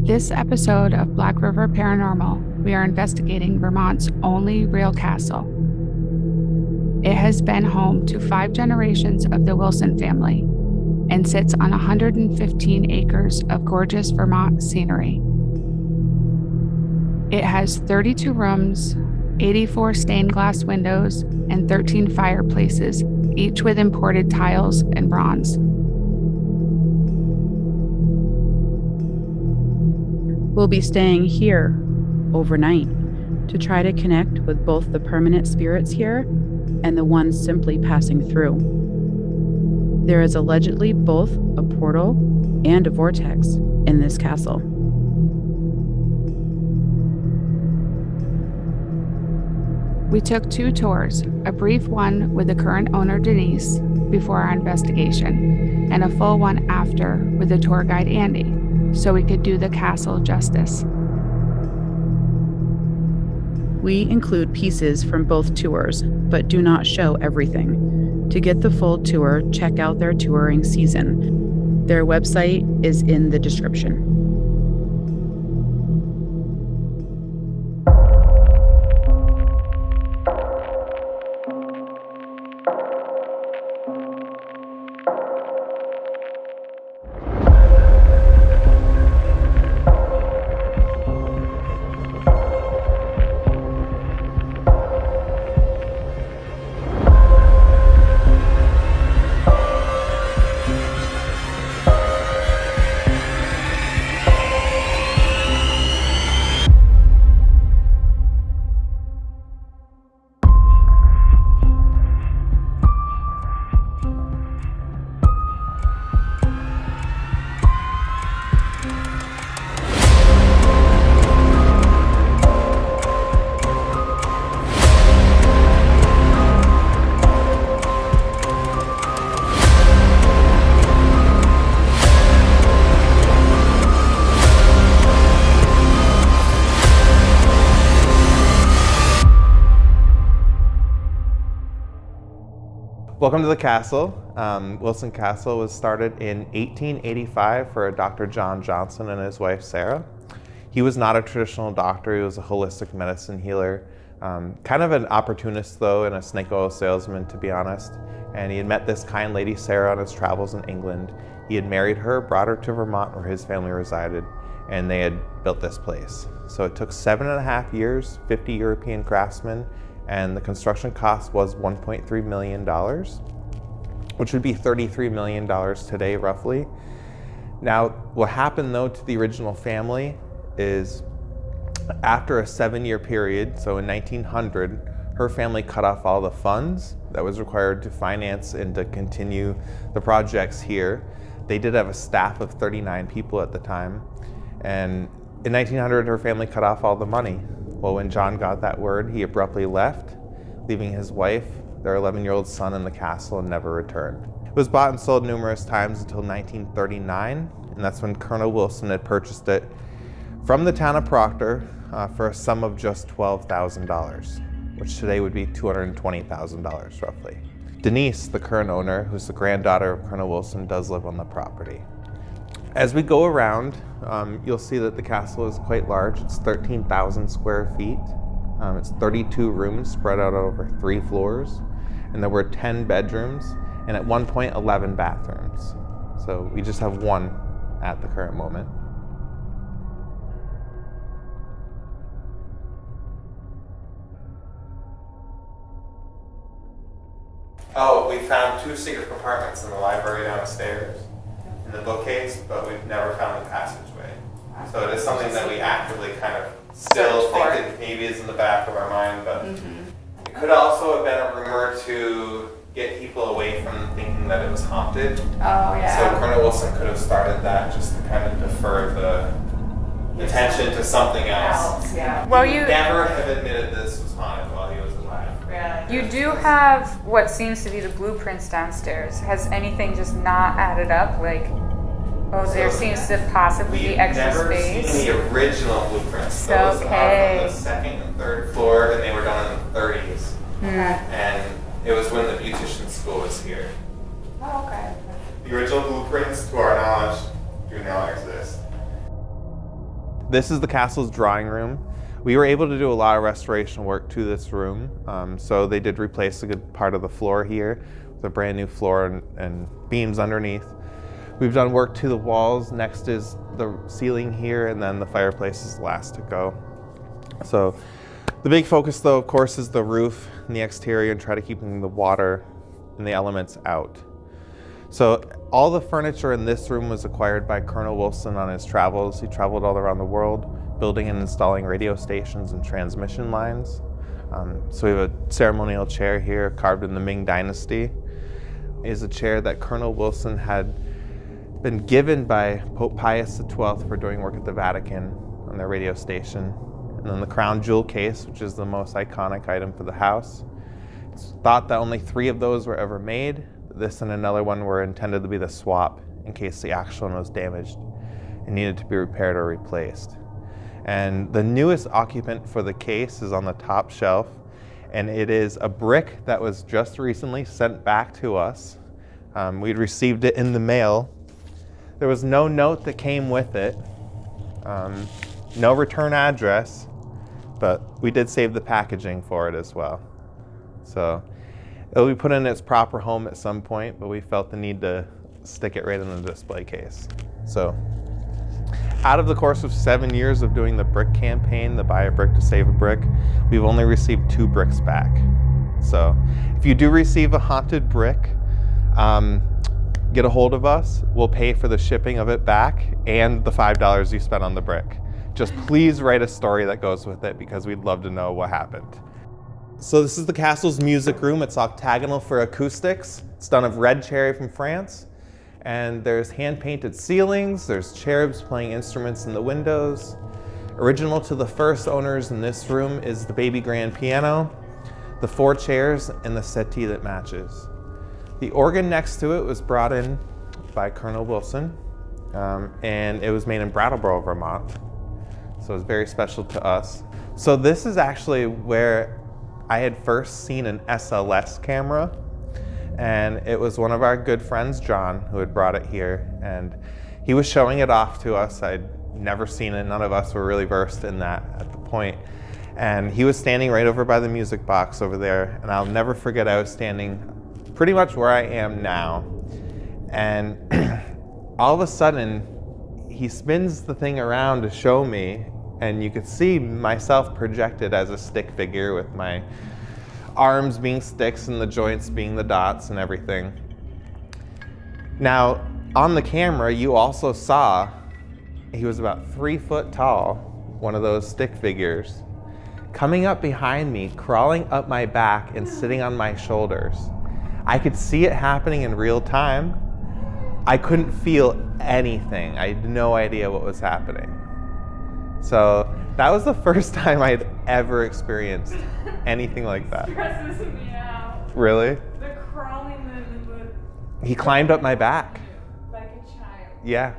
This episode of Black River Paranormal, we are investigating Vermont's only real castle. It has been home to 5 generations of the Wilson family and sits on 115 acres of gorgeous Vermont scenery. It has 32 rooms, 84 stained glass windows, and 13 fireplaces, each with imported tiles and bronze. We'll be staying here overnight to try to connect with both the permanent spirits here and the ones simply passing through. There is allegedly both a portal and a vortex in this castle. We took 2 tours, a brief one with the current owner Denise before our investigation, and a full one after with the tour guide Andy, so we could do the castle justice. We include pieces from both tours, but do not show everything. To get the full tour, check out their touring season. Their website is in the description. Welcome to the castle. Wilson Castle was started in 1885 for Dr. John Johnson and his wife Sarah. He was not a traditional doctor, he was a holistic medicine healer. Kind of an opportunist though, and a snake oil salesman to be honest. And he had met this kind lady Sarah on his travels in England. He had married her, brought her to Vermont where his family resided, and they had built this place. So it took 7.5 years, 50 European craftsmen, and the construction cost was $1.3 million, which would be $33 million today, roughly. Now, what happened though to the original family is after a 7-year period, so in 1900, her family cut off all the funds that was required to finance and to continue the projects here. They did have a staff of 39 people at the time. And in 1900, her family cut off all the money. Well, when John got that word, he abruptly left, leaving his wife, their 11-year-old son in the castle, and never returned. It was bought and sold numerous times until 1939, and that's when Colonel Wilson had purchased it from the town of Proctor for a sum of just $12,000, which today would be $220,000 roughly. Denise, the current owner, who's the granddaughter of Colonel Wilson, does live on the property. As we go around, you'll see that the castle is quite large. It's 13,000 square feet. It's 32 rooms spread out over 3 floors. And there were 10 bedrooms, and at one point, 11 bathrooms. So we just have 1 at the current moment. Oh, we found 2 secret compartments in the library downstairs. In the bookcase, but we've never found the passageway. So it is something that we actively kind of still think that maybe is in the back of our mind, but it could also have been a rumor to get people away from thinking that it was haunted. Oh, yeah. So Colonel Wilson could have started that just to kind of defer the attention to something else. Yeah. Well, He you never have admitted this was haunted while he was alive. Really? You do have what seems to be the blueprints downstairs. Has anything just not added up? Like, oh, there seems to possibly be extra space. We've never seen the original blueprints. Okay. Those are from the 2nd and 3rd floor, and they were done in the 30s. And it was when the beautician school was here. Oh, okay. The original blueprints, to our knowledge, do not exist. This is the castle's drawing room. We were able to do a lot of restoration work to this room. So they did replace a good part of the floor here with a brand new floor and beams underneath. We've done work to the walls. Next is the ceiling here, and then the fireplace is last to go. So the big focus though, of course, is the roof and the exterior, and try to keep the water and the elements out. So all the furniture in this room was acquired by Colonel Wilson on his travels. He traveled all around the world, building and installing radio stations and transmission lines. So we have a ceremonial chair here carved in the Ming Dynasty. It is a chair that Colonel Wilson had been given by Pope Pius XII for doing work at the Vatican on their radio station. And then the crown jewel case, which is the most iconic item for the house. It's thought that only 3 of those were ever made. This and another one were intended to be the swap in case the actual one was damaged and needed to be repaired or replaced. And the newest occupant for the case is on the top shelf, and it is a brick that was just recently sent back to us. We'd received it in the mail. There was no note that came with it, no return address, but we did save the packaging for it as well. So it'll be put in its proper home at some point, but we felt the need to stick it right in the display case. So out of the course of 7 years of doing the brick campaign, the Buy a Brick to Save a Brick, we've only received 2 bricks back. So if you do receive a haunted brick, get a hold of us. We'll pay for the shipping of it back and the $5 you spent on the brick. Just please write a story that goes with it, because we'd love to know what happened. So this is the castle's music room. It's octagonal for acoustics. It's done of red cherry from France. And there's hand-painted ceilings. There's cherubs playing instruments in the windows. Original to the first owners in this room is the baby grand piano, the 4 chairs, and the settee that matches. The organ next to it was brought in by Colonel Wilson, and it was made in Brattleboro, Vermont. So it's very special to us. So this is actually where I had first seen an SLS camera, and it was one of our good friends, John, who had brought it here, and he was showing it off to us. I'd never seen it. None of us were really versed in that at the point. And he was standing right over by the music box over there, and I'll never forget, I was standing pretty much where I am now, and all of a sudden he spins the thing around to show me, and you could see myself projected as a stick figure with my arms being sticks and the joints being the dots and everything. Now, on the camera, you also saw he was about 3 foot tall, one of those stick figures, coming up behind me, crawling up my back and sitting on my shoulders. I could see it happening in real time. I couldn't feel anything. I had no idea what was happening. So that was the first time I'd ever experienced anything like that. Stresses me out. Really? The crawling, He climbed up my back. like a child. Yeah.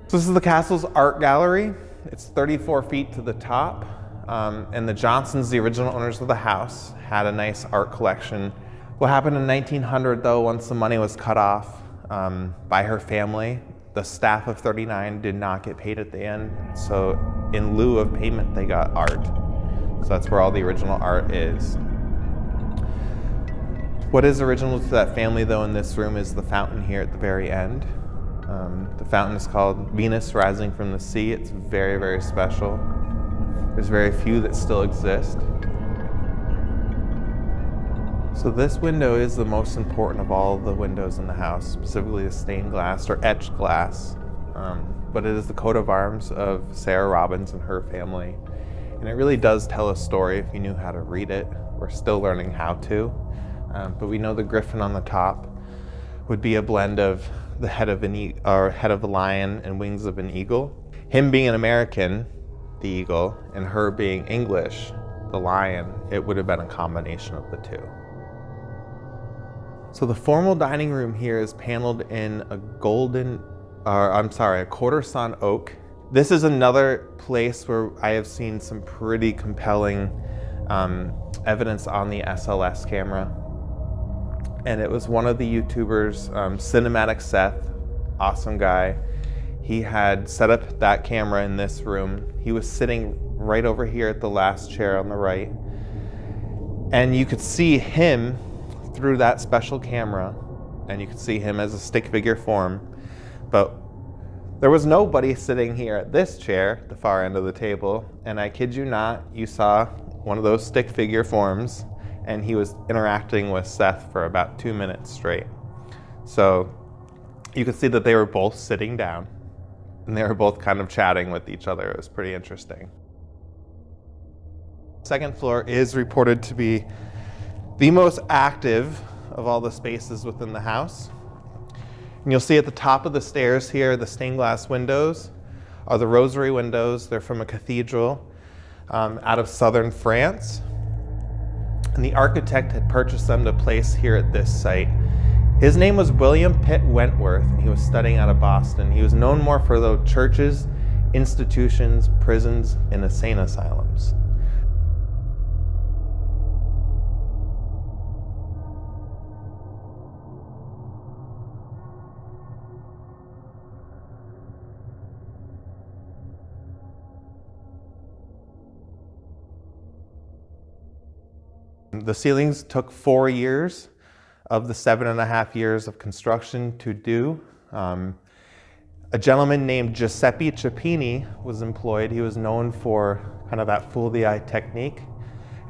So this is the castle's art gallery. It's 34 feet to the top. And the Johnsons, the original owners of the house, had a nice art collection. What happened in 1900 though, once the money was cut off by her family, the staff of 39 did not get paid at the end. So in lieu of payment, they got art. So that's where all the original art is. What is original to that family though in this room is the fountain here at the very end. The fountain is called Venus Rising from the Sea. It's very, very special. There's very few that still exist. So this window is the most important of all the windows in the house, specifically the stained glass or etched glass. But it is the coat of arms of Sarah Robbins and her family. And it really does tell a story if you knew how to read it. We're still learning how to. But we know the griffin on the top would be a blend of the head of a lion and wings of an eagle. Him being an American, the eagle, and her being English, the lion, it would have been a combination of the two. So the formal dining room here is paneled in a quarter sawn oak. This is another place where I have seen some pretty compelling evidence on the SLS camera. And it was one of the YouTubers, Cinematic Seth, awesome guy. He had set up that camera in this room. He was sitting right over here at the last chair on the right. And you could see him through that special camera, and you could see him as a stick figure form. But there was nobody sitting here at this chair, the far end of the table, and I kid you not, you saw one of those stick figure forms, and he was interacting with Seth for about 2 minutes straight. So you could see that they were both sitting down, and they were both kind of chatting with each other. It was pretty interesting. Second floor is reported to be the most active of all the spaces within the house. And you'll see at the top of the stairs here, the stained glass windows are the rosary windows. They're from a cathedral out of southern France. And the architect had purchased them to place here at this site. His name was William Pitt Wentworth, and he was studying out of Boston. He was known more for the churches, institutions, prisons, and insane asylums. The ceilings took 4 years of the 7.5 years of construction to do. A gentleman named Giuseppe Cioppini was employed. He was known for kind of that fool the eye technique.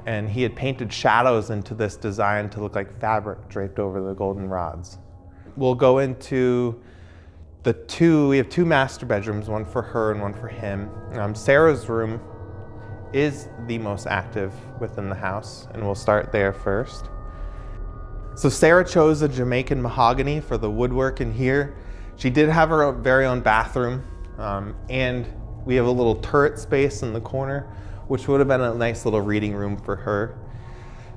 And he had painted shadows into this design to look like fabric draped over the golden rods. We'll go into we have 2 master bedrooms, one for her and one for him. Sarah's room is the most active within the house, and we'll start there first. So Sarah chose a Jamaican mahogany for the woodwork in here. She did have her very own bathroom, and we have a little turret space in the corner, which would have been a nice little reading room for her.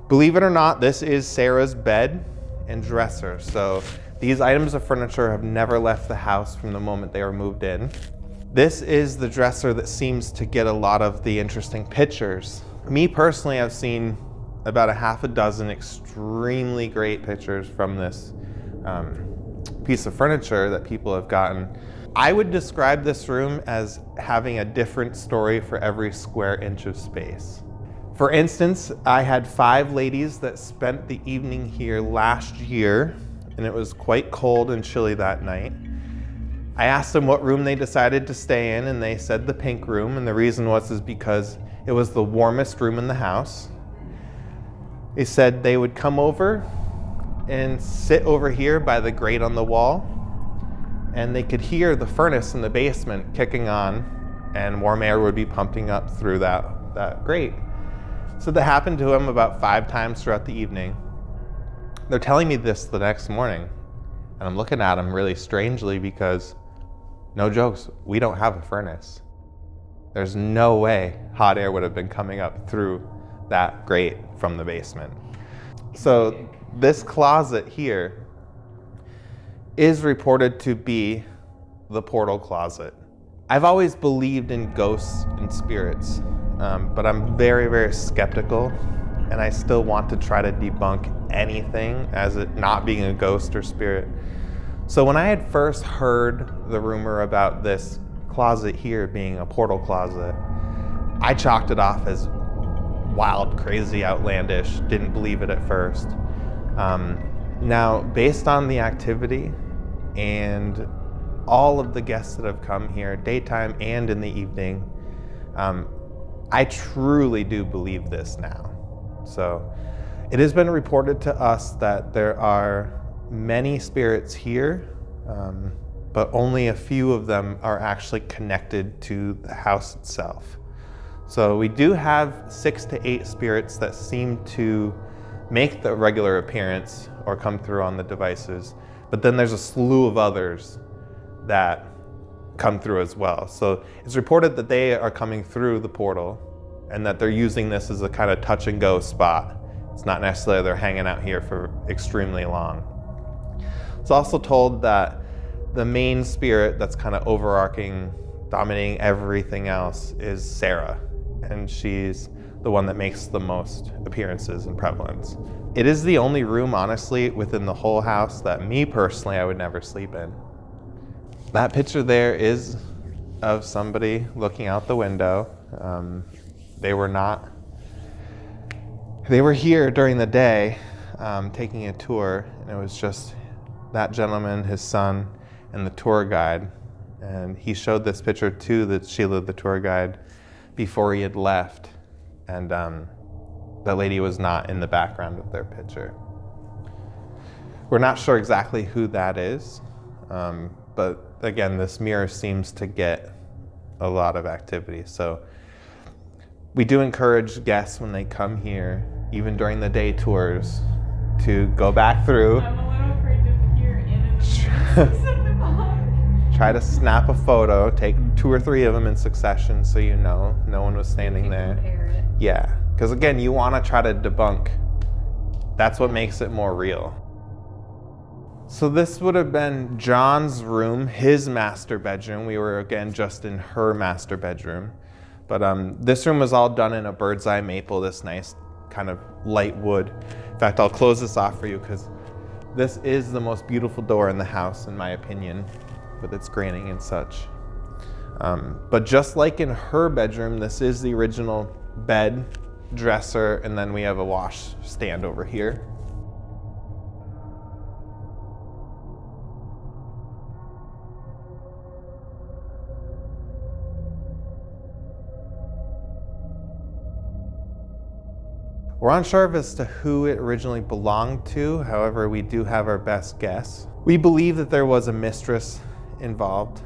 Believe it or not, this is Sarah's bed and dresser. So these items of furniture have never left the house from the moment they were moved in. This is the dresser that seems to get a lot of the interesting pictures. Me personally, I've seen about a half a dozen extremely great pictures from this piece of furniture that people have gotten. I would describe this room as having a different story for every square inch of space. For instance, I had 5 ladies that spent the evening here last year, and it was quite cold and chilly that night. I asked them what room they decided to stay in, and they said the pink room, and the reason was because it was the warmest room in the house. They said they would come over and sit over here by the grate on the wall, and they could hear the furnace in the basement kicking on, and warm air would be pumping up through that grate. So that happened to them about 5 times throughout the evening. They're telling me this the next morning, and I'm looking at them really strangely because, no jokes, we don't have a furnace. There's no way hot air would have been coming up through that grate from the basement. So this closet here is reported to be the portal closet. I've always believed in ghosts and spirits, but I'm very, very skeptical, and I still want to try to debunk anything as it not being a ghost or spirit. So when I had first heard the rumor about this closet here being a portal closet, I chalked it off as wild, crazy, outlandish, didn't believe it at first. Now, based on the activity and all of the guests that have come here, daytime and in the evening, I truly do believe this now. So it has been reported to us that there are many spirits here, but only a few of them are actually connected to the house itself. So we do have 6 to 8 spirits that seem to make the regular appearance or come through on the devices, but then there's a slew of others that come through as well. So it's reported that they are coming through the portal and that they're using this as a kind of touch and go spot. It's not necessarily they're hanging out here for extremely long. It's also told that the main spirit that's kind of overarching, dominating everything else is Sarah, and she's the one that makes the most appearances and prevalence. It is the only room, honestly, within the whole house that me personally, I would never sleep in. That picture there is of somebody looking out the window. They were here during the day taking a tour, and it was just that gentleman, his son, and the tour guide. And he showed this picture to Kialah, the tour guide, before he had left. And that lady was not in the background of their picture. We're not sure exactly who that is, but again, this mirror seems to get a lot of activity. So we do encourage guests when they come here, even during the day tours, to go back through. I'm a little afraid to peer in the mirror. Try to snap a photo, take 2 or 3 of them in succession so you know no one was standing there. Yeah, because again, you want to try to debunk. That's what makes it more real. So this would have been John's room, his master bedroom. We were again just in her master bedroom. But this room was all done in a bird's eye maple, this nice kind of light wood. In fact, I'll close this off for you because this is the most beautiful door in the house, in my opinion, with its graining and such. But just like in her bedroom, this is the original bed, dresser, and then we have a wash stand over here. We're unsure as to who it originally belonged to, however, we do have our best guess. We believe that there was a mistress involved.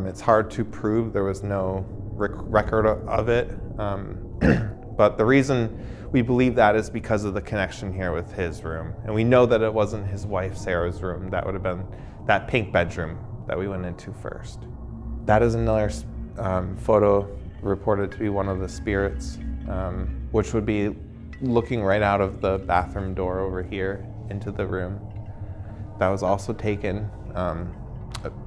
It's hard to prove, there was no record of it. But the reason we believe that is because of the connection here with his room. And we know that it wasn't his wife Sarah's room. That would have been that pink bedroom that we went into first. That is another photo reported to be one of the spirits, which would be looking right out of the bathroom door over here into the room. That was also taken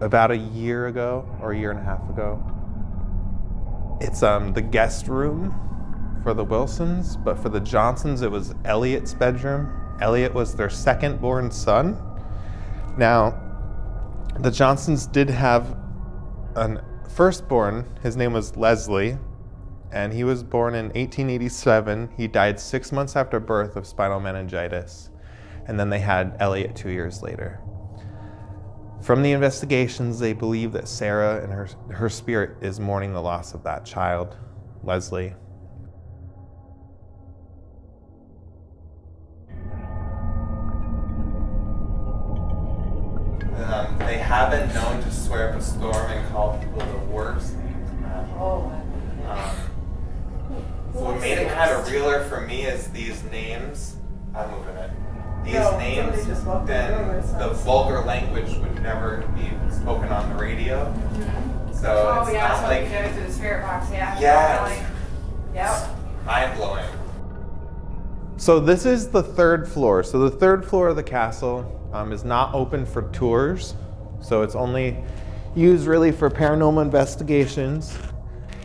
about a year ago or a year and a half ago. It's the guest room for the Wilsons, but for the Johnsons, it was Elliot's bedroom. Elliot was their second born son. Now, the Johnsons did have a firstborn. His name was Leslie, and he was born in 1887. He died 6 months after birth of spinal meningitis. And then they had Elliot 2 years later. From the investigations, they believe that Sarah and her spirit is mourning the loss of that child, Leslie. They have been known to swear up a storm and call people the worst names imaginable. What made it kind of realer for me is these names. I'm moving it. These names, then the vulgar language would never be spoken on the radio. So it's not like you get it to the spirit box, yeah. Yeah. Yep. Mind blowing. So this is the 3rd floor. So the 3rd floor of the castle is not open for tours. So it's only used really for paranormal investigations.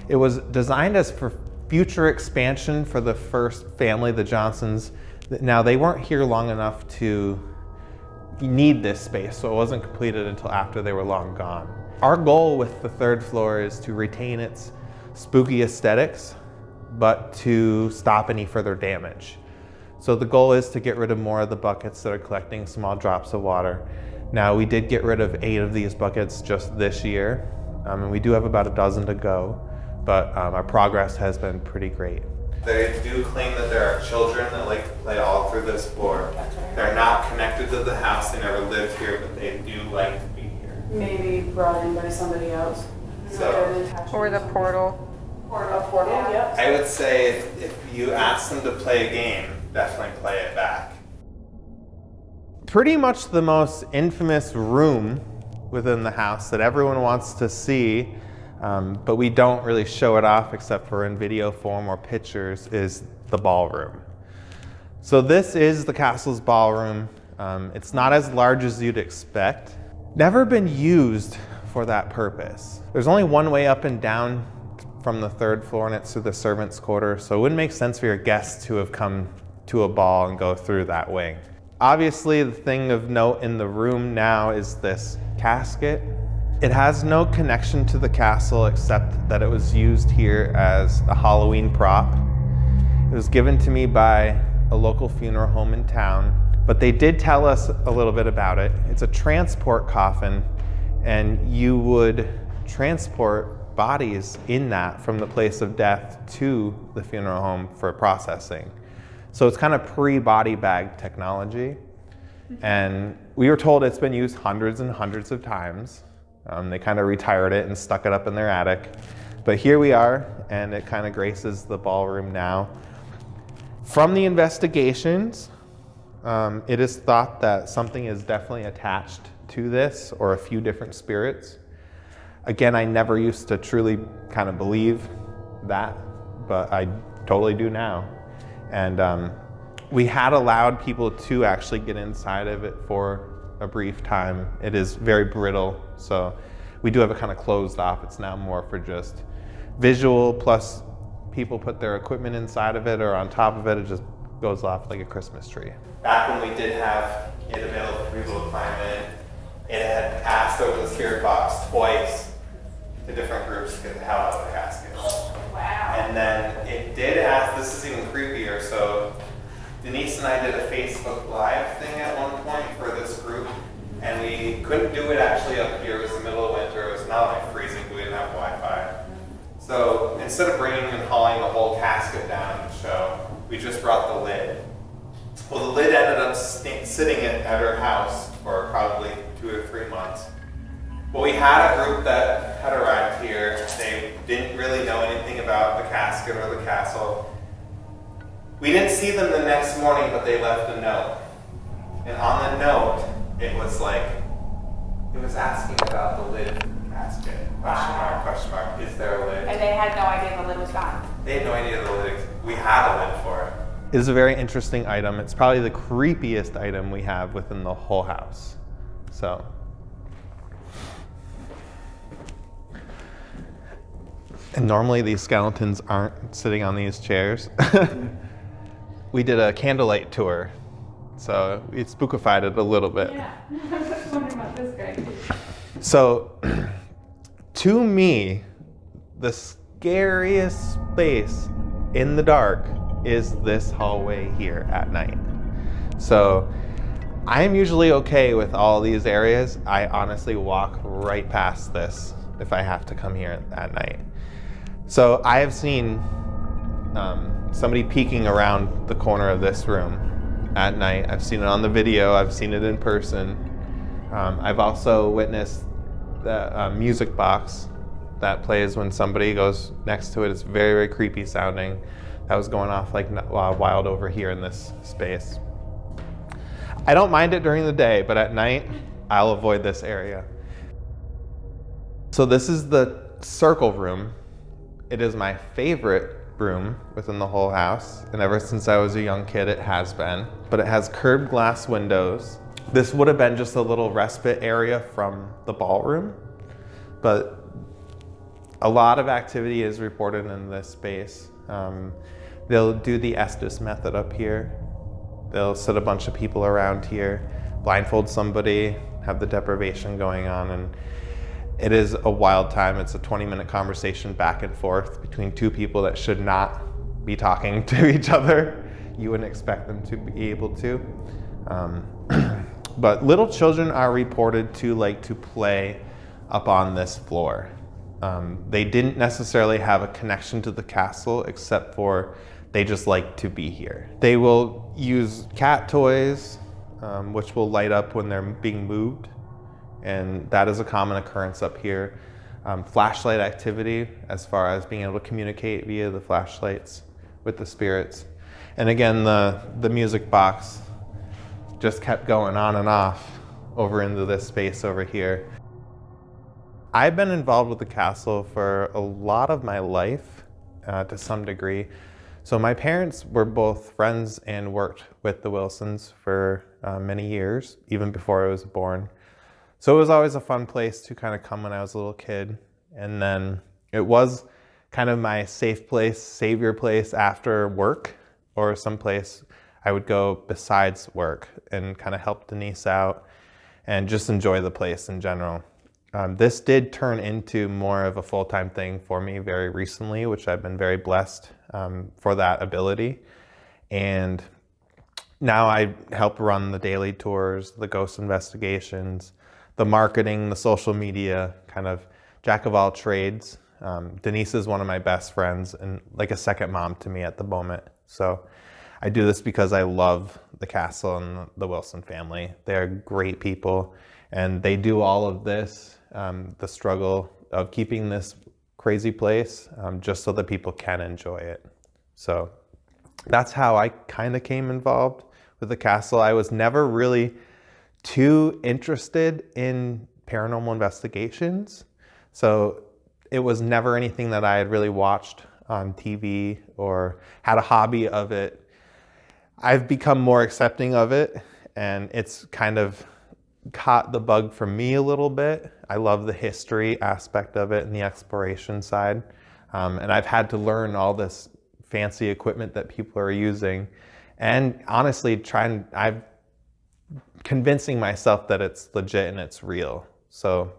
It was designed as for future expansion for the first family, the Johnsons. Now, they weren't here long enough to need this space, so it wasn't completed until after they were long gone. Our goal with the 3rd floor is to retain its spooky aesthetics, but to stop any further damage. So the goal is to get rid of more of the buckets that are collecting small drops of water. Now, we did get rid of 8 of these buckets just this year, and we do have about a dozen to go, but our progress has been pretty great. They do claim that there are children that like to play all through this floor. They're not connected to the house, they never lived here, but they do like to be here. Maybe brought in by somebody else. Or the portal. A portal, yep. I would say if you ask them to play a game, definitely play it back. Pretty much the most infamous room within the house that everyone wants to see, but we don't really show it off except for in video form or pictures, is the ballroom. So this is the castle's ballroom. It's not as large as you'd expect. Never been used for that purpose. There's only one way up and down from the 3rd floor, and it's through the servants' quarter, so it wouldn't make sense for your guests to have come to a ball and go through that wing. Obviously, the thing of note in the room now is this casket. It has no connection to the castle except that it was used here as a Halloween prop. It was given to me by a local funeral home in town, but they did tell us a little bit about it. It's a transport coffin, and you would transport bodies in that from the place of death to the funeral home for processing. So it's kind of pre-body bag technology. And we were told it's been used hundreds and hundreds of times. They kind of retired it and stuck it up in their attic. But here we are, and it kind of graces the ballroom now. From the investigations, it is thought that something is definitely attached to this, or a few different spirits. Again, I never used to truly kind of believe that, but I totally do now. And we had allowed people to actually get inside of it for a brief time. It is very brittle, so we do have it kind of closed off. It's now more for just visual, plus people put their equipment inside of it or on top of it. It just goes off like a Christmas tree. Back when we did have it available for people to climb in, it had passed over the spirit box twice to different groups to get the hell out of the casket. Wow. And then it did ask, this is even creepier, so Denise and I did a Facebook Live thing at one point for this group, and we couldn't do it actually up here. It was the middle of winter. It was not like freezing, we didn't have Wi-Fi. So instead of bringing and hauling the whole casket down to show, we just brought the lid. Well, the lid ended up sitting at her house for probably 2 or 3 months. Well, we had a group that had arrived here. They didn't really know anything about the casket or the castle. We didn't see them the next morning, but they left a note. And on the note, it was asking about the lid of the casket. Question mark, is there a lid? And they had no idea the lid was gone. They had no idea the lid, we had a lid for it. It is a very interesting item. It's probably the creepiest item we have within the whole house. So. And normally these skeletons aren't sitting on these chairs. We did a candlelight tour, so we spookified it a little bit. Yeah. I was wondering about this guy. So, to me, the scariest space in the dark is this hallway here at night. So, I'm usually okay with all these areas. I honestly walk right past this if I have to come here at night. So, I have seen somebody peeking around the corner of this room at night. I've seen it on the video, I've seen it in person. I've also witnessed the music box that plays when somebody goes next to it. It's very, very creepy sounding. That was going off like wild over here in this space. I don't mind it during the day, but at night, I'll avoid this area. So this is the circle room. It is my favorite room within the whole house, and ever since I was a young kid it has been. But it has curved glass windows. This would have been just a little respite area from the ballroom, but a lot of activity is reported in this space. They'll do the Estes method up here. They'll sit a bunch of people around here, blindfold somebody, have the deprivation going on, and it is a wild time. It's a 20-minute conversation back and forth between two people that should not be talking to each other. You wouldn't expect them to be able to. But little children are reported to like to play up on this floor. They didn't necessarily have a connection to the castle, except for they just like to be here. They will use cat toys, which will light up when they're being moved. And that is a common occurrence up here. Flashlight activity, as far as being able to communicate via the flashlights with the spirits. And again, the music box just kept going on and off over into this space over here. I've been involved with the castle for a lot of my life, to some degree. So my parents were both friends and worked with the Wilsons for many years, even before I was born. So it was always a fun place to kind of come when I was a little kid. And then it was kind of my safe place, savior place after work, or someplace I would go besides work and kind of help Denise out and just enjoy the place in general. This did turn into more of a full-time thing for me very recently, which I've been very blessed for that ability. And now I help run the daily tours, the ghost investigations, the marketing, the social media, kind of jack of all trades. Denise is one of my best friends and like a second mom to me at the moment. So I do this because I love the castle and the Wilson family. They're great people, and they do all of this, the struggle of keeping this crazy place, just so that people can enjoy it. So that's how I kind of came involved with the castle. I was never really too interested in paranormal investigations. So it was never anything that I had really watched on TV or had a hobby of it. I've become more accepting of it, and it's kind of caught the bug for me a little bit. I love the history aspect of it and the exploration side. And I've had to learn all this fancy equipment that people are using. And honestly, I'm convincing myself that it's legit and it's real. So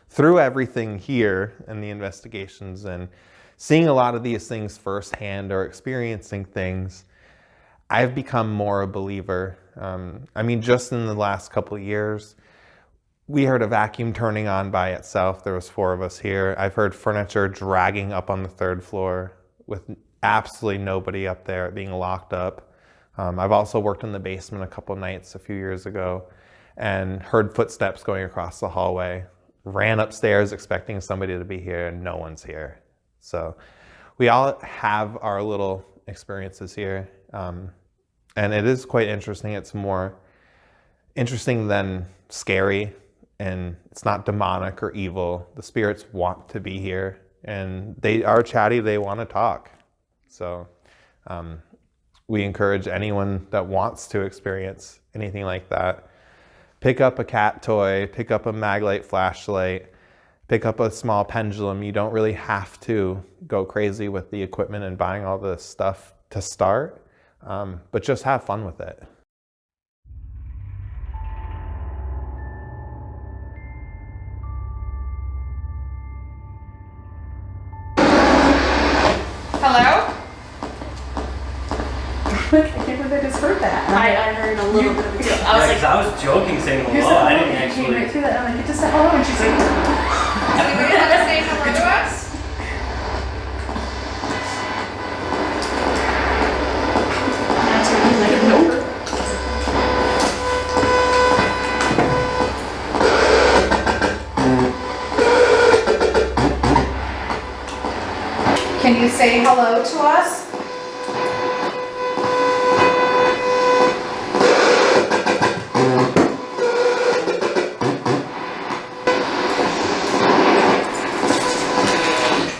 through everything here and the investigations and seeing a lot of these things firsthand or experiencing things, I've become more a believer. I mean, just in the last couple of years, we heard a vacuum turning on by itself. There was 4 of us here. I've heard furniture dragging up on the 3rd floor with absolutely nobody up there, being locked up. I've also worked in the basement a couple nights a few years ago and heard footsteps going across the hallway. Ran upstairs expecting somebody to be here, and no one's here. So we all have our little experiences here. And it is quite interesting. It's more interesting than scary, and it's not demonic or evil. The spirits want to be here, and they are chatty. They want to talk. So we encourage anyone that wants to experience anything like that. Pick up a cat toy, pick up a Maglite flashlight, pick up a small pendulum. You don't really have to go crazy with the equipment and buying all this stuff to start. But just have fun with it. Hello? I can't believe I just heard that. I heard a little bit of it too. I was joking saying hello. I didn't actually. Came right through that. I'm like, you just said hello, and she's like, Anybody want to say hello to us? nope. Can you say hello to us?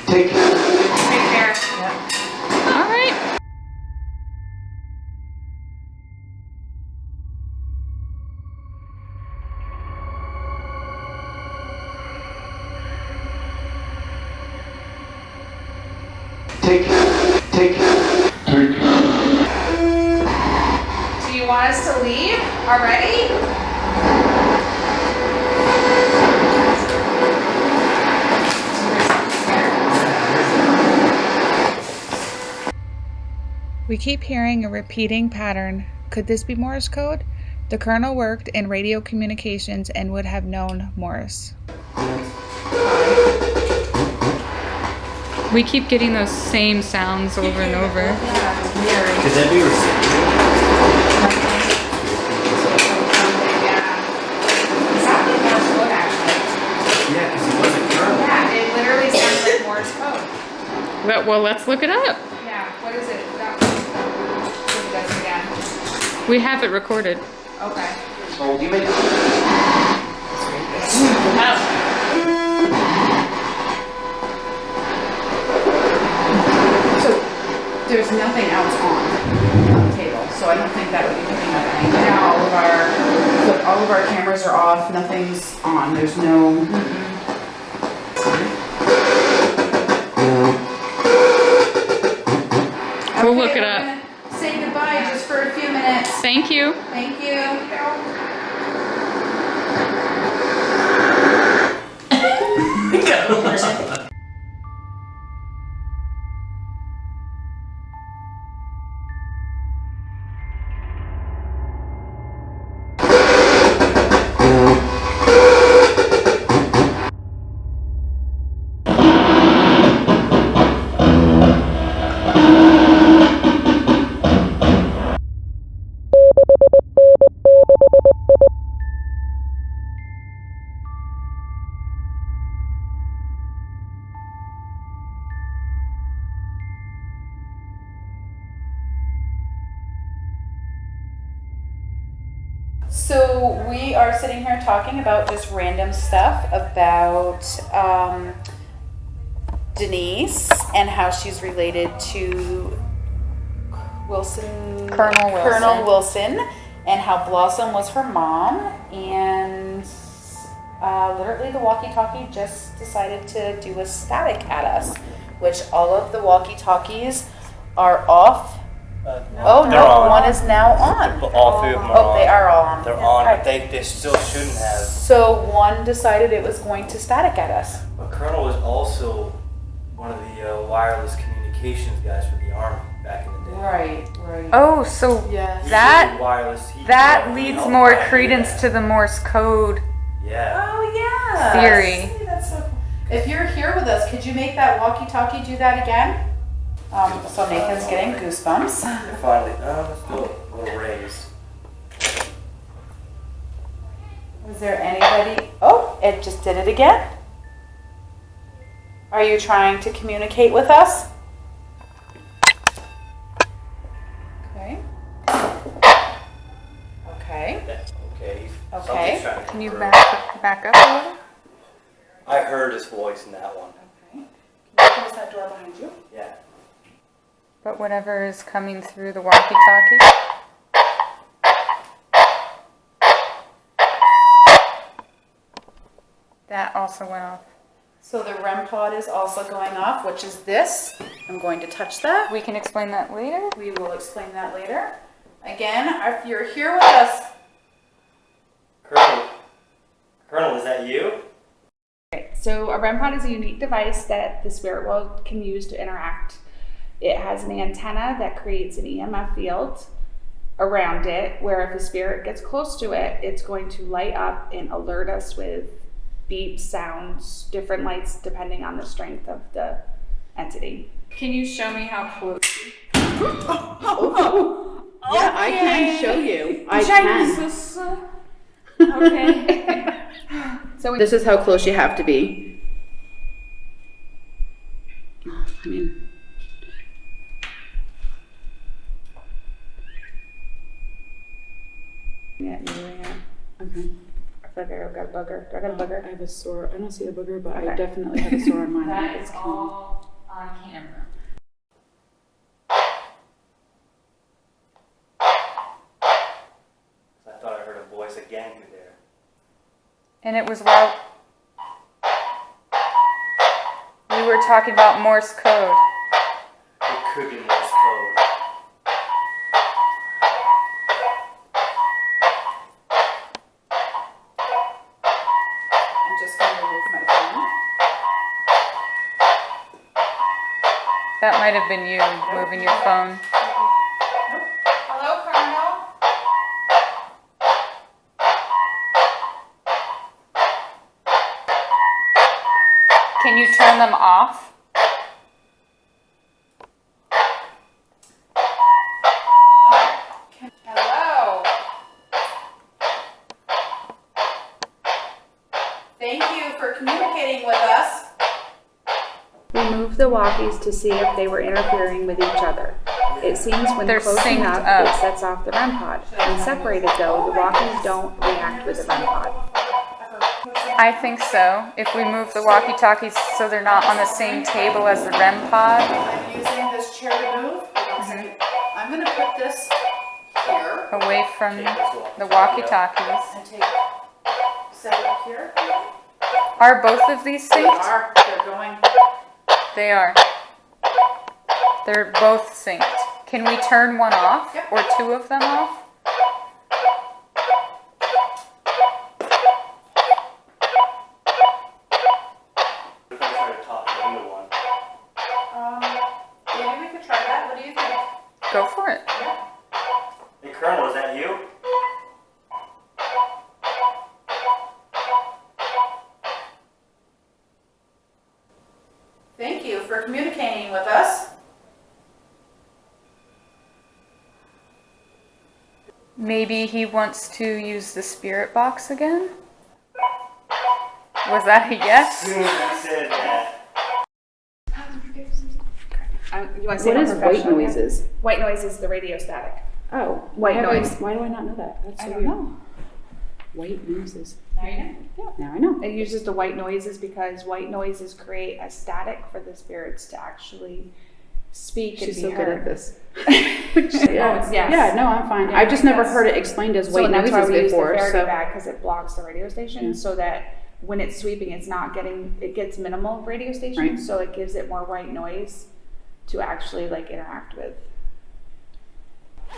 Take care. Take care. All right. Take care. Take care. Take care. Do you want us to leave already? We keep hearing a repeating pattern. Could this be Morse code? The Colonel worked in radio communications and would have known Morse. We keep getting those same sounds over and over. Could that be reciprocal? Yeah, because he wasn't Colonel. Yeah, it literally sounds like Morse code. Well, let's look it up. Yeah, what is it? Look at this again. We have it recorded. Okay. Oh, you made So there's nothing else on the table, so I don't think that would be picking up anything. Now all of our cameras are off. Nothing's on. There's no. We'll look it we're up. gonna say goodbye just for a few minutes. Thank you. Thank you. person. So we are sitting here talking about just random stuff about Denise and how she's related to Colonel Wilson, and how Blossom was her mom, and literally the walkie-talkie just decided to do a static at us, which all of the walkie-talkies are off. One is now on. All three of them are on. They are all on. They're on, but they still shouldn't have. So one decided it was going to static at us. But Colonel was also one of the wireless communications guys for the Army back in the day. Right. Oh, so Yes. that wireless. that leads more credence to the Morse code Yeah. Oh yeah. theory. See, that's so cool. If you're here with us, could you make that walkie-talkie do that again? So Nathan's getting goosebumps. They're finally. Let's do a little raise. Is there anybody? Oh, it just did it again. Are you trying to communicate with us? Okay. Okay. Okay. Okay. Something's trying to Can you confirm. back up a little? I heard his voice in that one. Okay. Can you close that door behind you? Yeah. But whatever is coming through the walkie-talkie. That also went off. So the REM pod is also going off, which is this. I'm going to touch that. We can explain that later. We will explain that later. Again, if you're here with us, Colonel, is that you? So a REM pod is a unique device that the spirit world can use to interact. It has an antenna that creates an EMF field around it, where if a spirit gets close to it, it's going to light up and alert us with beeps, sounds, different lights depending on the strength of the entity. Can you show me how close? Yeah, I can show you. I can. Okay. So This is how close you have to be. I mean, okay. I feel like I got a booger. Do I got a booger? I have a sore. I don't see a booger, but I Okay. definitely have a sore on mine. That is all on camera. I thought I heard a voice again through there. And it was while we were talking about Morse code. It could be Morse code. I'm just going to remove my phone. That might have been you moving your phone. Hello, Colonel. Can you turn them off? Hello. Thank you for communicating with us. We moved the walkies to see if they were interfering with each other. It seems when They're close synced enough, up. it sets off the REM pod. When separated though, the walkies don't react with the REM pod. I think so. If we move the walkie-talkies so they're not on the same table as the REM pod. I'm using this chair to move. I'm going to put this here Away from the walkie-talkies. and set it up here. Are both of these They synced? are. They're going. They are. They're both synced. Can we turn one off Yep. or two of them off? We're going to try to Go for it. Hey, Colonel, is that you? Thank you for communicating with us. Maybe he wants to use the spirit box again? Was that a yes? Soon as you said that. You want to say What is white noises? White noise is the radio static. Oh, White noise. Why do I not know that? That's so I don't weird. know. White noises. Now you know. Yeah, now I know. It uses the white noises because white noises create a static for the spirits to actually speak She's and be so heard. good at this. Yes. Yeah, no, I'm fine. Yeah, I've just never because- heard it explained as So white that's why noises we before. use the Faraday So bag because it blocks the radio station, Yeah. so that when it's sweeping, it gets minimal radio station, Right. so it gives it more white noise to actually like interact with.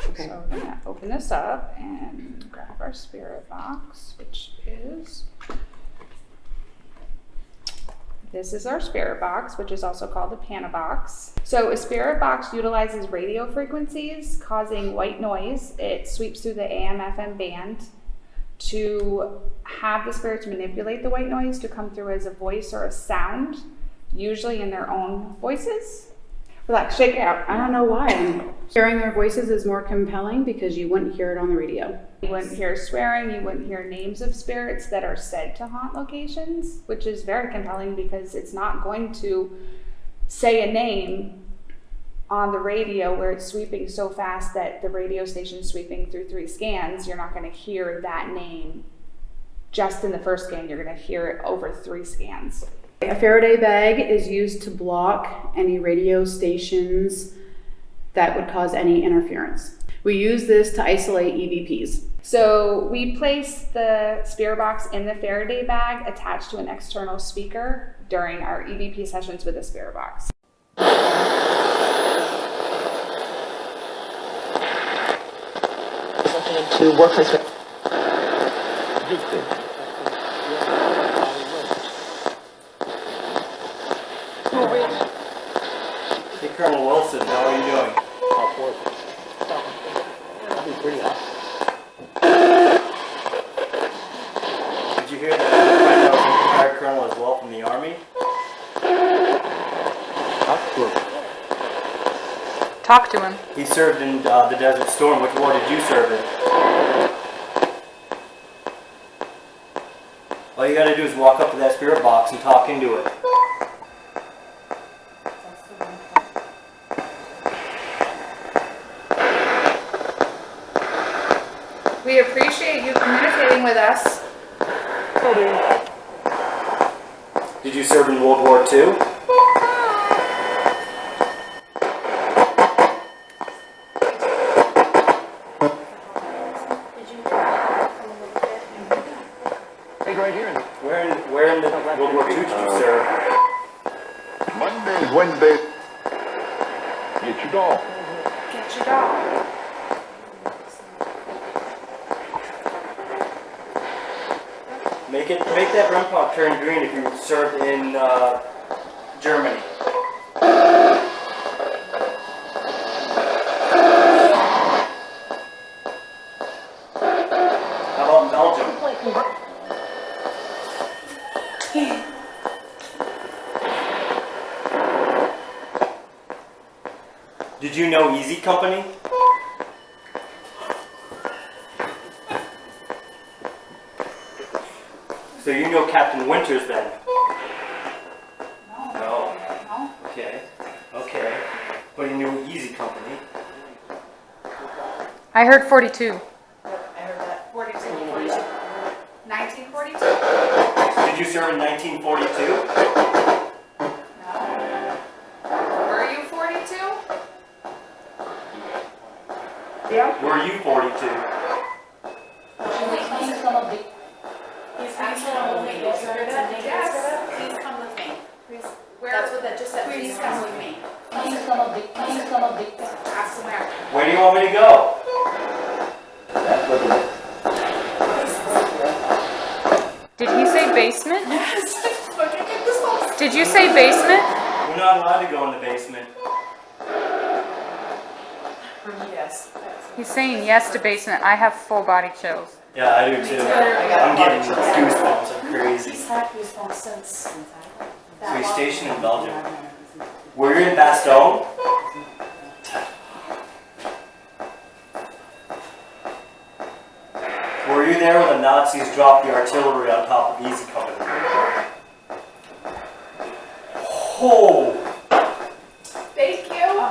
Okay. So we're gonna open this up and grab our spirit box, which is. This is our spirit box, which is also called a Pana box. So a spirit box utilizes radio frequencies causing white noise. It sweeps through the AM/FM band to have the spirits manipulate the white noise to come through as a voice or a sound, usually in their own voices. Relax, shake it out. I don't know why. Hearing their voices is more compelling because you wouldn't hear it on the radio. You wouldn't hear swearing, you wouldn't hear names of spirits that are said to haunt locations, which is very compelling because it's not going to say a name on the radio where it's sweeping so fast that the radio station's sweeping through 3 scans. You're not going to hear that name just in the first scan, you're going to hear it over 3 scans. A Faraday bag is used to block any radio stations that would cause any interference. We use this to isolate EVPs. So we place the spirit box in the Faraday bag attached to an external speaker during our EVP sessions with the spirit box. To work with Hey, Colonel Wilson, how are you doing? Did you hear that I was a retired colonel as well from the Army? Talk to him. He served in the Desert Storm. Which war did you serve in? All you gotta do is walk up to that spirit box and talk into it. We appreciate you communicating with us. Did you serve in World War II? Where in the World War II did you serve? Mondays, Wednesdays. Get your dog. Get your dog. Make that REM pod turn green if you served in Germany. How about in Belgium? Did you know Easy Company? So you know Captain Winters then? No. Okay. Okay. But you knew Easy Company. I heard 42. I heard that. 42. 1942? Did you serve in 1942? No. Were you 42? Yeah. Were you 42? He's absolutely yes. Please come with me. That's what that just said. Please come with me. Please come with me. Please come with me. Ask America. Where do you want me to go? Did he say basement? Yes. Did you say basement? We're not allowed to go in the basement. For me, yes. He's saying yes to basement. I have full body chills. Yeah, I do too. I'm getting goosebumps. I'm crazy. He's had goosebumps since. So he's stationed in Belgium. Were you in Bastogne? Were you there when the Nazis dropped the artillery on top of Easy Company? Oh! Thank you.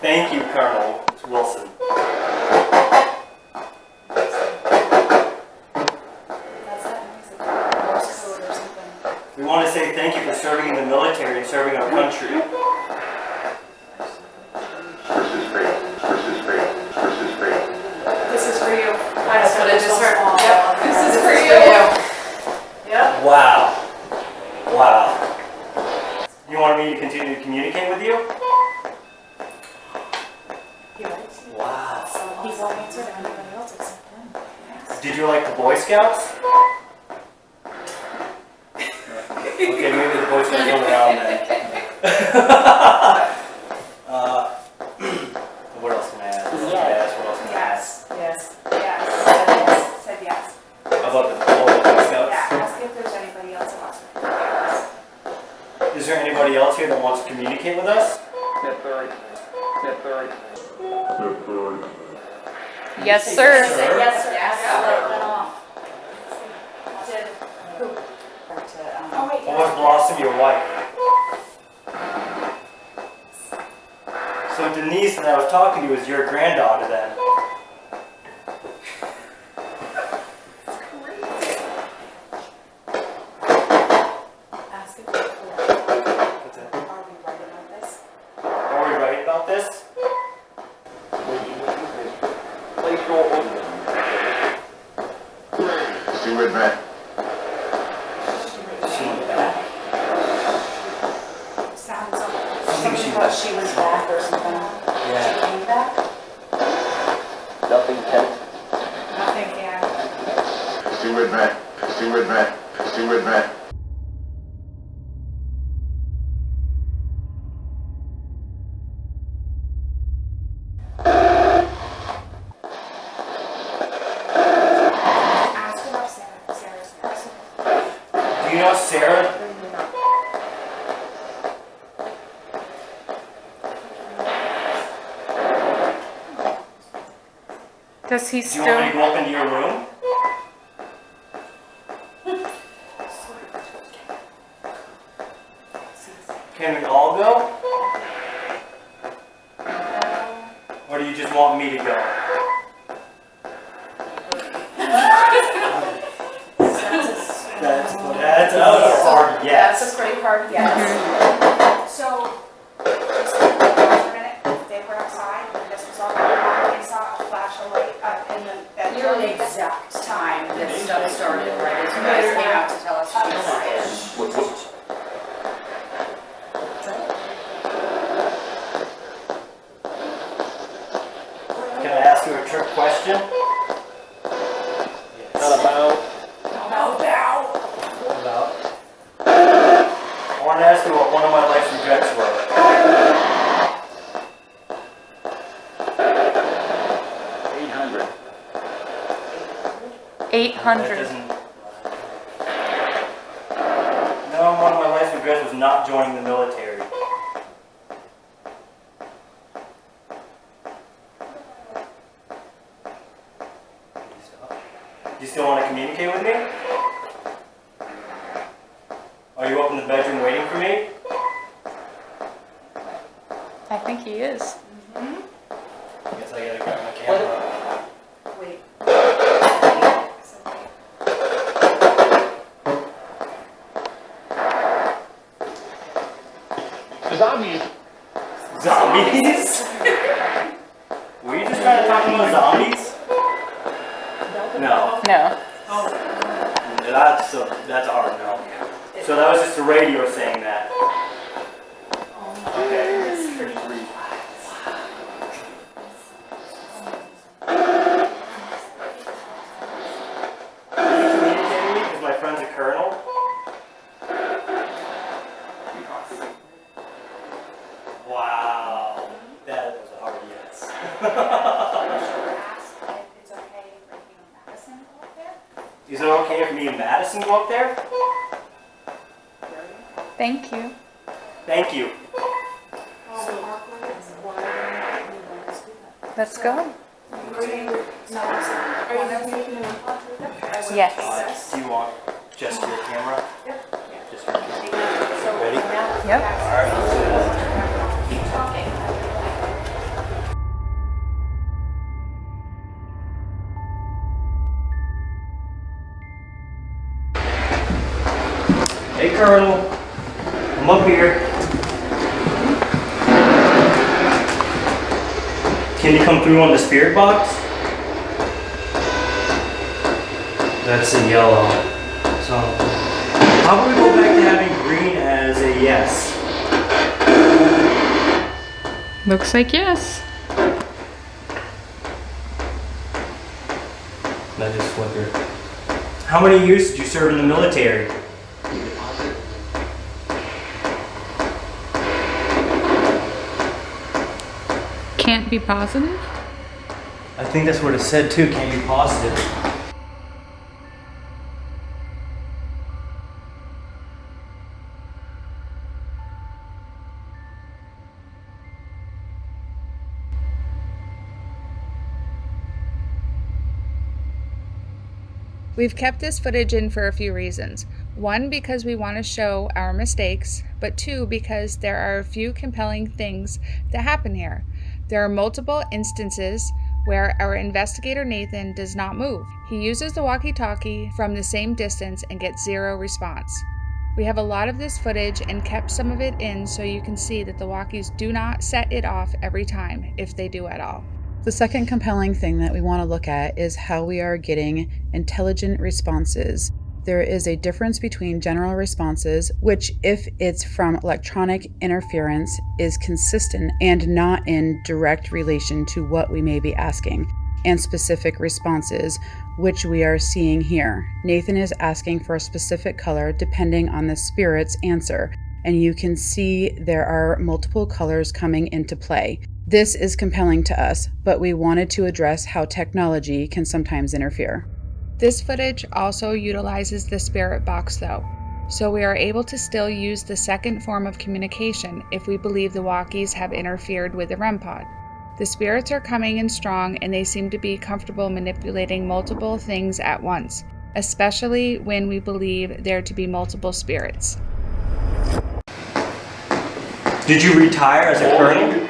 Thank you, Colonel Wilson. That's that noise, like Morse code or something. We want to say thank you for serving in the military and serving our country. This is fake. This is fake. This is fake. This is for you. That's what I just heard. Yep. This is for you. Yep. Wow. Wow. You want me to continue to communicate with you? Wow. He won't answer to anybody else except him. Did you like the Boy Scouts? Okay, maybe the Boy Scouts went around then. What else can I ask? What else can I ask? Yes. Said yes. About the Boy Scouts? Yeah, ask if there's anybody else who wants to. Is there anybody else here that wants to communicate with us? Yes, sir. Say yes, sir. Yes. Did who? Oh, wait. What was Blossom, your wife? So Denise that I was talking to is your granddaughter then? Ask if What's that? are we right about this? Are we right about this? Place your order. See with that. Sounds like Something she about she was back or something. Yeah. She came back? Nothing can. Nothing can. See with that. See with that. See with that. Ask about Sarah's person. Do you know Sarah? Does he Do you want me to still? go up into your room? Can we all go? Or do you just want me to go? That's a hard yes. That's a pretty hard yes. So, just for a minute, they were outside, and this was all going on, they saw a flash of light in the bedroom. Near the exact time that stuff started, right? As you guys came out to tell us to be quiet. Can I ask you a trick question? Not about. About. I want to ask you what one of my life's regrets were. 800. 800. No, one of my life's regrets was not joining the military. Do you still want to communicate with me? Are you up in the bedroom waiting for me? I think he is. I guess I gotta grab my camera. Wait. Zombies. Zombies? Were you just trying to talk about zombies? No. No. That's hard, no. So that was just the radio saying that. Okay. Are you communicating with me because my friend's a colonel? Wow. That was a hard yes. It's okay for you and Madison to go up there? Is it okay if me and Madison go up there? Thank you. Thank you. Let's go. Yes. Do you want just your camera? Yep. Just your camera. Ready? Yep. All right. Keep talking. Hey, Colonel. I'm up here. Can you come through on the spirit box? That's a yellow. So, how about we go back to having green as a yes? Looks like yes. That just flickered. How many years did you serve in the military? Can't be positive? I think that's what it said too, can't be positive. We've kept this footage in for a few reasons. One, because we want to show our mistakes, but two, because there are a few compelling things that happen here. There are multiple instances where our investigator Nathan does not move. He uses the walkie-talkie from the same distance and gets zero response. We have a lot of this footage and kept some of it in so you can see that the walkies do not set it off every time, if they do at all. The second compelling thing that we want to look at is how we are getting intelligent responses. There is a difference between general responses, which, if it's from electronic interference, is consistent and not in direct relation to what we may be asking, and specific responses, which we are seeing here. Nathan is asking for a specific color depending on the spirit's answer, and you can see there are multiple colors coming into play. This is compelling to us, but we wanted to address how technology can sometimes interfere. This footage also utilizes the spirit box though, so we are able to still use the second form of communication if we believe the walkies have interfered with the REM pod. The spirits are coming in strong and they seem to be comfortable manipulating multiple things at once, especially when we believe there to be multiple spirits. Did you retire as a colonel?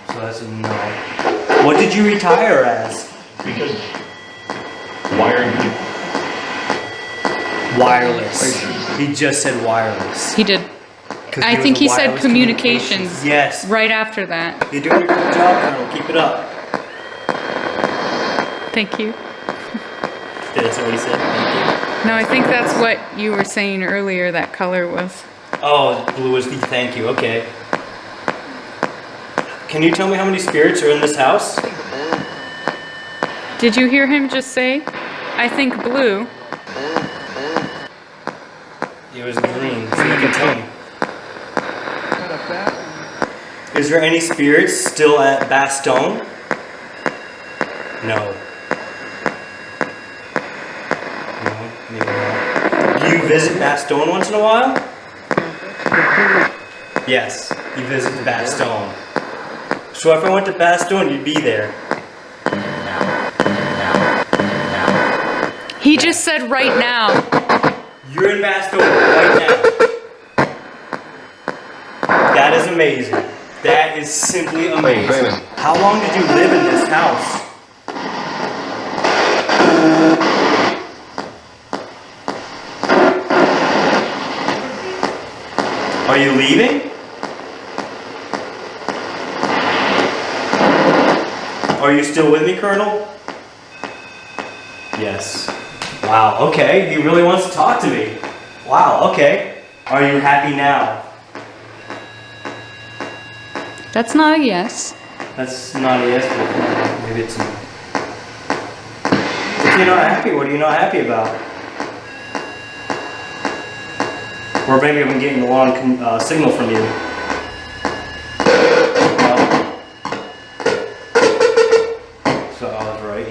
So that's a no. What did you retire as? Because wiring Wireless. He just said wireless. He did. 'Cause I was think a he said wireless communications. Yes. Right after that. You're doing a good job, Colonel. Keep it up. Thank you. That's what he said. Thank No, I think that's what you were saying earlier that color was. you. Oh, blue is the thank you. Okay. Can you tell me how many spirits are in this house? Did you hear him just say, I think blue? It was green, so you can tell me. Is there any spirits still at Bastogne? No. No, maybe not. Do you visit Bastogne once in a while? Yes, you visit Bastogne. So if I went to Bastogne, you'd be there. He just said right now. You're in Bastogne right now. That is amazing. That is simply amazing. How long did you live in this house? Are you leaving? Are you still with me, Colonel? Yes. Wow, okay. He really wants to talk to me. Wow, okay. Are you happy now? That's not a yes. That's not a yes, but maybe it's a no. If you're not happy, what are you not happy about? Or maybe I'm getting the wrong signal from you. No. So I was right.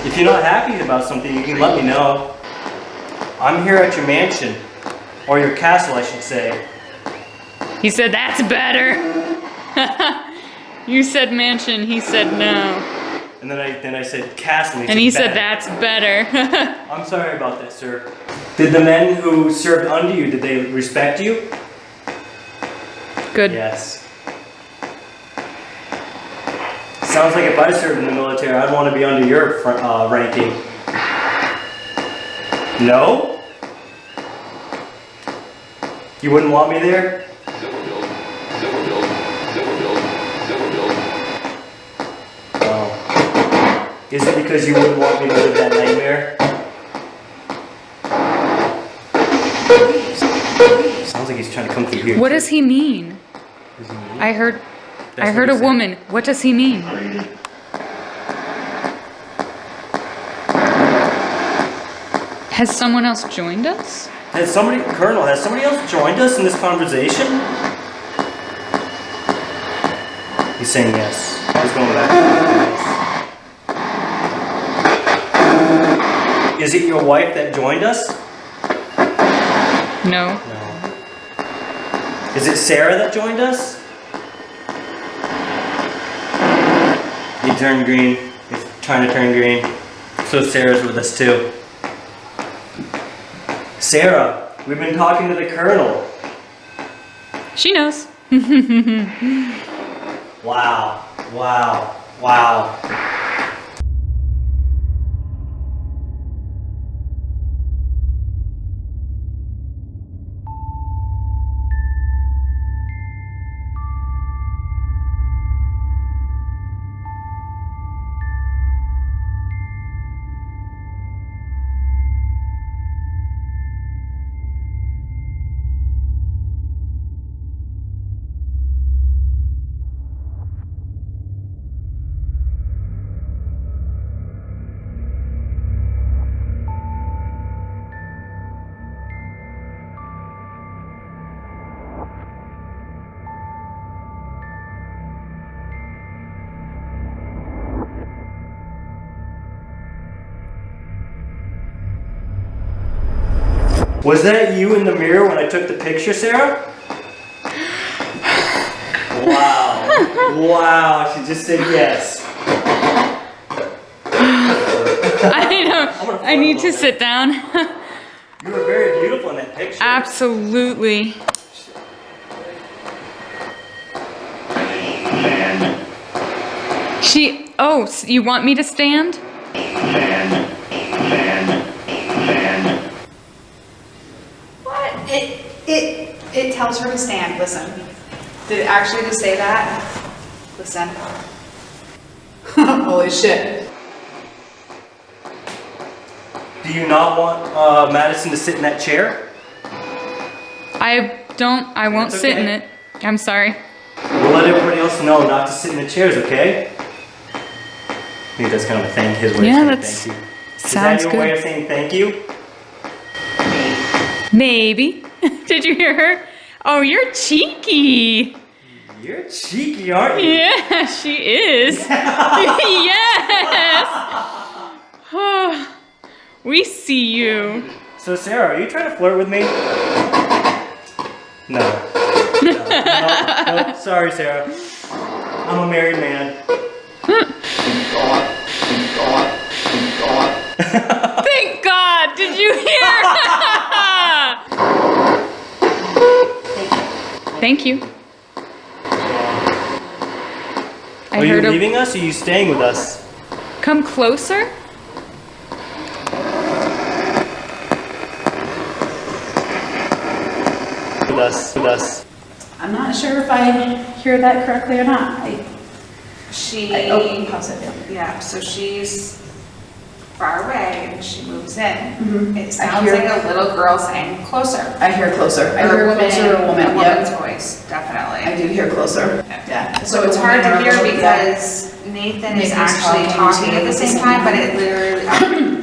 If you're not happy about something, you can let me know. I'm here at your mansion. Or your castle, I should say. He said, that's better. You said mansion, he said no. And then I said castle, And he said, that's better. I'm sorry about that, sir. Did the men who served under you, did they respect you? Good. Yes. Sounds like if I served in the military, I'd want to be under your ranking. No? You wouldn't want me there? Oh. Is it because you wouldn't want me to live that nightmare? Sounds like he's trying to come through here. What does he mean? Does he mean? I heard That's I heard what a he said. woman. What does he mean? Has someone else joined us? Colonel, has somebody else joined us in this conversation? He's saying yes. He's going back to yes. Is it your wife that joined us? No. No. Is it Sarah that joined us? You turned green. You're trying to turn green. So Sarah's with us too. Sarah, we've been talking to the Colonel. She knows. Wow. Wow. Wow. Was that you in the mirror when I took the picture, Sarah? Wow. Wow, she just said yes. I know. I need to sit down. You were very beautiful in that picture. Absolutely. Oh, you want me to stand? What? It tells her to stand. Listen. Did it actually just say that? Listen. Holy shit. Do you not want Madison to sit in that chair? I won't That's sit in okay. it. I'm sorry. We'll let everybody else know not to sit in the chairs, okay? I think that's kind of a thing, his way Yeah, of that's- saying thank you. Sounds Is that your way good. of saying thank you? Maybe. Did you hear her? Oh, you're cheeky. You're cheeky, aren't you? Yeah, she is. Yes. Oh, we see you. So Sarah, are you trying to flirt with me? No. No. Sorry, Sarah. I'm a married man. Thank God. Did you hear? Thank you. I Are you heard leaving us or are you staying with us? Come closer? With us. I'm not sure if I hear that correctly or not. Pause it. Yeah, so she's far away and she moves in. Mhm. It sounds hear- like a little girl saying closer. I hear closer. I Or hear closer or a woman. A woman's Yep. voice, I definitely. do hear closer. Yeah. So it's hard to hear because Nathan is Nathan's actually talking talking to at the the same same time, but time. it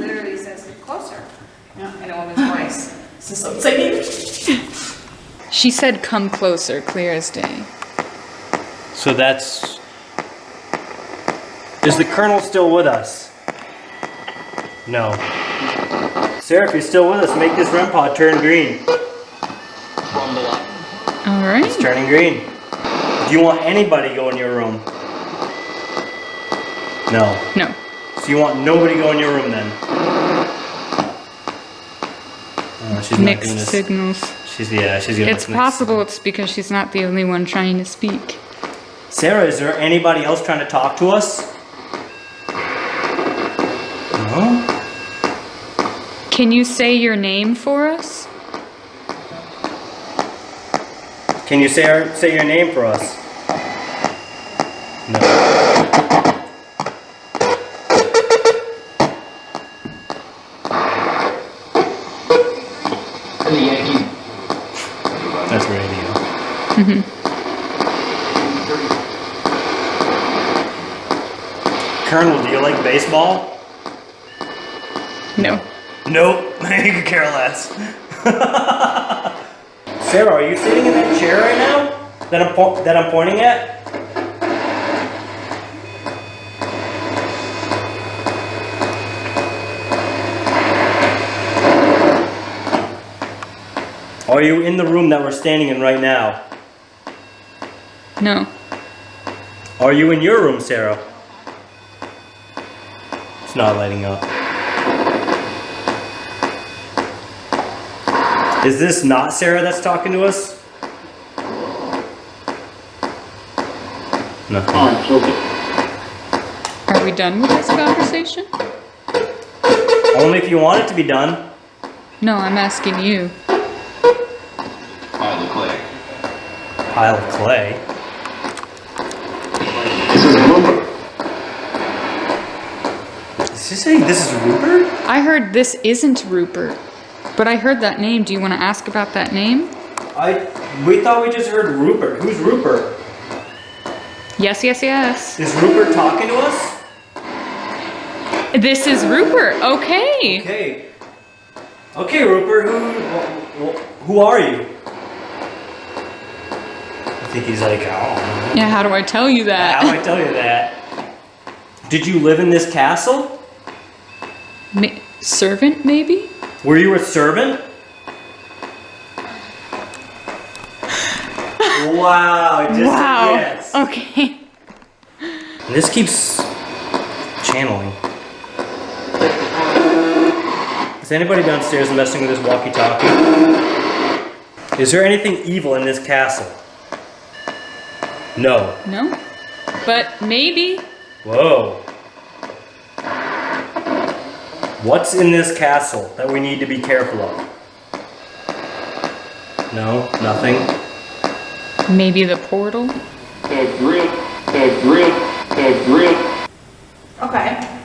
literally says closer. Yeah, in a woman's voice. This is so exciting. She said, "Come closer," clear as day. So that's... Is the Colonel still with us? No. Sarah, if you're still with us, make this REM pod turn green. All right. It's turning green. Do you want anybody to go in your room? No. No. So you want nobody to go in your room then? Oh, she's not Mixed doing this. signals. She's gonna It's listen to possible it's because she's not the only one trying to speak. Sarah, is there anybody else trying to talk to us? No? Can you say your name for us? Can you say your name for us? No. The Yankee. That's radio. Colonel, do you like baseball? No. Nope. You could care less. Sarah, are you sitting in that chair right now that I'm pointing at? Are you in the room that we're standing in right now? No. Are you in your room, Sarah? It's not lighting up. Is this not Sarah that's talking to us? Nothing. Are we done with this conversation? Only if you want it to be done. No, I'm asking you. Pile of clay. Pile of clay. This is Rupert. Is she saying this is Rupert? I heard this isn't Rupert, but I heard that name. Do you want to ask about that name? We thought we just heard Rupert. Who's Rupert? Yes, yes, yes. Is Rupert talking to us? This is Rupert. Okay. Okay. Okay, Rupert. Who are you? I think he's like, oh. Yeah, how do I tell you that? How do I tell you that? Did you live in this castle? Servant, maybe? Were you a servant? Wow, just Wow. a yes. Okay. And this keeps channeling. Is anybody downstairs messing with this walkie-talkie? Is there anything evil in this castle? No. No? But maybe. Whoa. What's in this castle that we need to be careful of? No, nothing. Maybe the portal? Okay.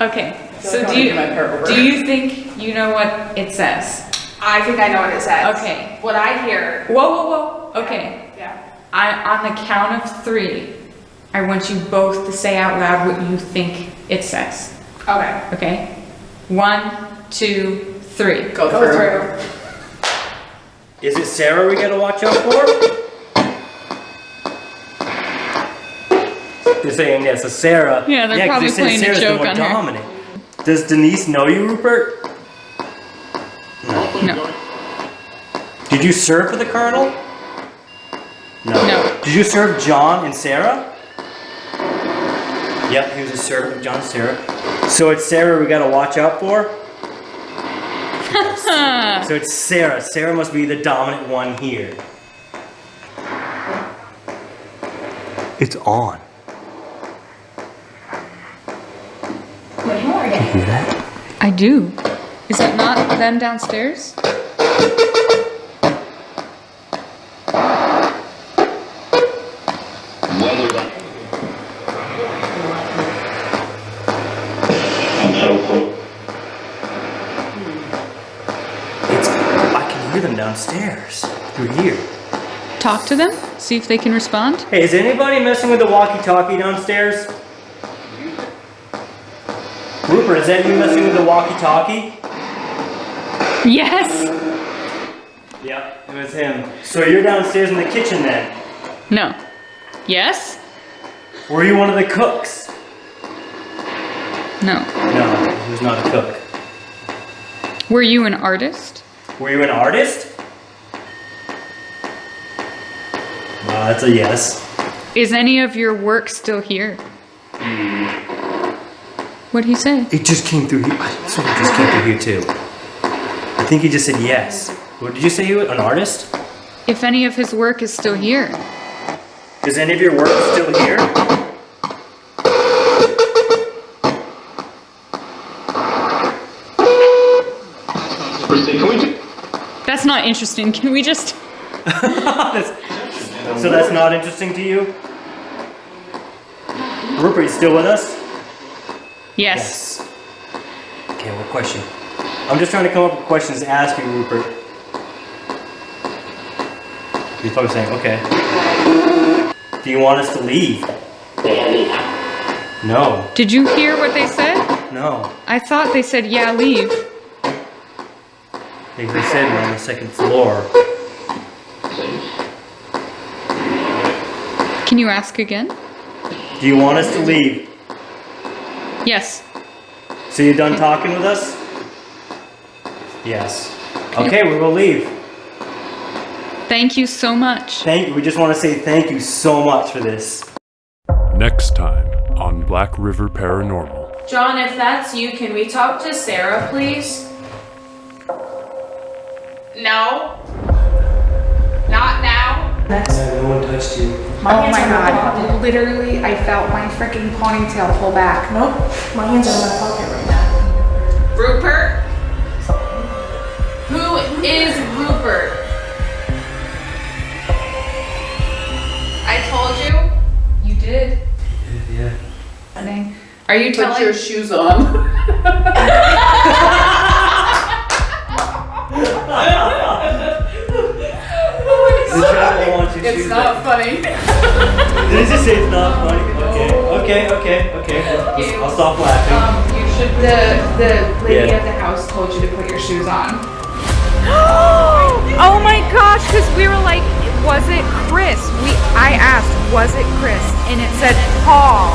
Okay. So like I do wanna do my part over. you think you know what it says? I think I know what it says. Okay. What I hear. Whoa. Okay. Yeah. On the count of 3, I want you both to say out loud what you think it says. Okay. Okay? 1, 2, 3. Go through. Is it Sarah we gotta watch out for? They're saying yes, so Sarah. Yeah, they're 'cause probably said playing a Sarah's the joke more on her. dominant. Does Denise know you, Rupert? No. Did you serve for the Colonel? No. Did you serve John and Sarah? Yep, he was a servant of John and Sarah. So it's Sarah we gotta watch out for? So it's Sarah. Sarah must be the dominant one here. It's on. Can you hear that? I do. Is that not them downstairs? Weather that. I'm so cool. I can hear them downstairs. Through here. Talk to them? See if they can respond? Hey, is anybody messing with the walkie-talkie downstairs? Rupert, is that you messing with the walkie-talkie? Yes. Yep, it was him. So you're downstairs in the kitchen then? No. Yes? Were you one of the cooks? No. No, he was not a cook. Were you an artist? Were you an artist? That's a yes. Is any of your work still here? What'd he say? It just came through here. Someone just came through here too. I think he just said yes. What did you say? You were an artist? If any of his work is still here. Is any of your work still here? That's not interesting. Can we just... So that's not interesting to you? Rupert, you still with us? Yes. Okay, what question? I'm just trying to come up with questions to ask you, Rupert. He's probably saying, okay. Do you want us to leave? No. Did you hear what they said? No. I thought they said, yeah, leave. They said we're on the second floor. Can you ask again? Do you want us to leave? Yes. So you're done talking with us? Yes. Okay, we will leave. Thank you so much. Thank you. We just want to say thank you so much for this. Next time on Black River Paranormal. John, if that's you, can we talk to Sarah, please? No. Not now. No one touched you. Oh my god. Literally, I felt my freaking ponytail pull back. Nope. My hands are in my pocket right now. Rupert? Who is Rupert? I told you. You did. Yeah. Are you telling? Put your shoes on. It's not funny. Did he just say it's not funny? Okay. I'll stop laughing. You should. The lady Yeah. at the house told you to put your shoes on. Oh my gosh, because we were like, was it Chris? I asked, was it Chris? And it said Paul.